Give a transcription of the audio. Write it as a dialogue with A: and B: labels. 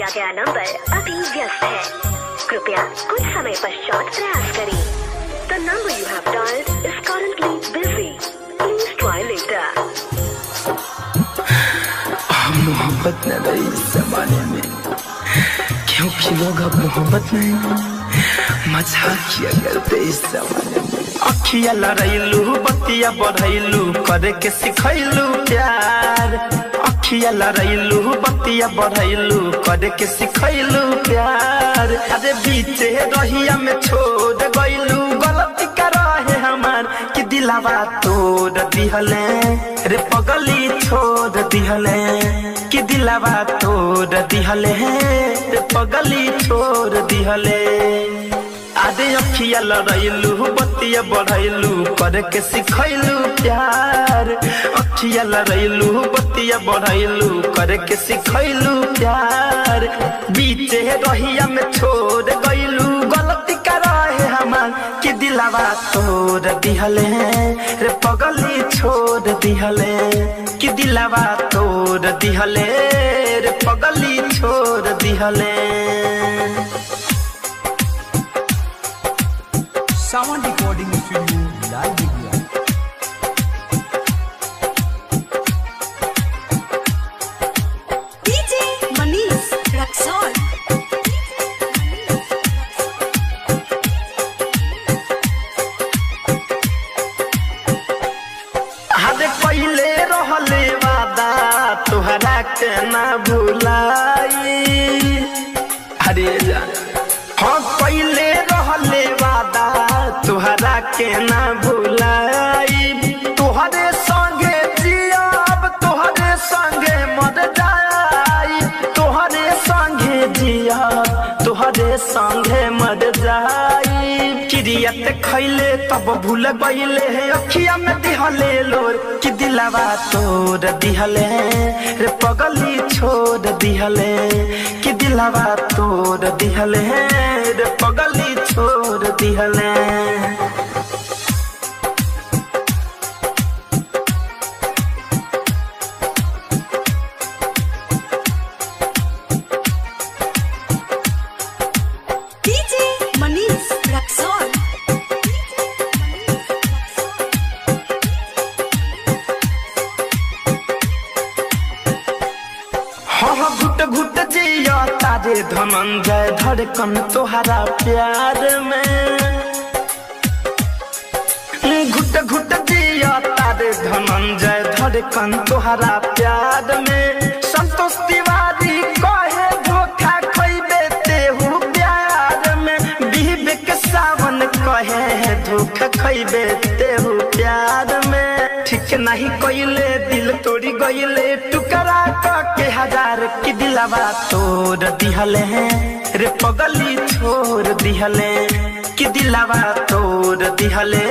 A: दिया गया नंबर अभी व्यस्त है, कृपया कुछ समय पश्चात प्रयास करें। The number you have dialed is currently busy. Please try later.
B: मोहब्बत न रही इस जमाने में, क्योंकि लोग अब मोहब्बत नहीं मजाक किया करते इस जमाने में। अखिया लड़ैलू बतिया बढ़ैलू करे के सिखैलू प्यार, अखिया लड़ैलू बतिया बढ़ैलू करे के सिखैलू प्यार। अरे बीचे रहिया में छोड़ गइलू गलती कर रहे हमार कि दिलावा तोड़ दिहले रे पगली छोड़ दिहले कि दिलावा तोड़ दिहले रे पगली छोड़ दिहले। आदे अखिया लड़ैलू बतिया बढ़ैलू करे के सिखैलू प्यार, अखिया लड़ैलू बतिया बढ़ैलू करे के सिखैलू प्यार। बीचे रहिया में छोड़ गइलू गलती कर रहे हमार कि दिलावा तोड़ दिहले रे पगली छोड़ दिहले कि दिलावा तोड़ दिहले रे पगली छोड़ दिहले।
C: Sound recording studio live video.
A: DJ Manish Raksol.
B: हरे पहले रहले वादा तोहरा के ना भुलाई, अरे जान हाँ पहले रहले वादा तोहरा के ना भुलाई। तोहरे संगे जियाब तोहरे संगे मर जाई, तोहरे संगे जियाब तोहरे संगे मर जाई। किरियत खैले तब भूल गइले अखिया में दिहले लोर कि दिलावा तोड़ दिहले रे पगली छोड़ दिहले कि दिलावा तोड़ दिहले रे पगली छोड़ दिहले।
A: DJ Manish Raksol.
B: हाँ घुट घुट जिया तारे धनंजय धड़कन तोहरा प्यार में, घुट घुट जिया तारे धनंजय धड़कन तोहरा प्यार में। संतोष तिवारी कहे धोखा खइबे तेहू प्यार में, विवेक सावन कहे धोखा खइबे तेहू प्यार में। ठीक नहीं कइले दिल तोड़ी गइले टुकड़ा के हजार कि दिलावा तोड़ दिहले रे पगली छोड़ दिहले कि दिलावा तोड़ दिहले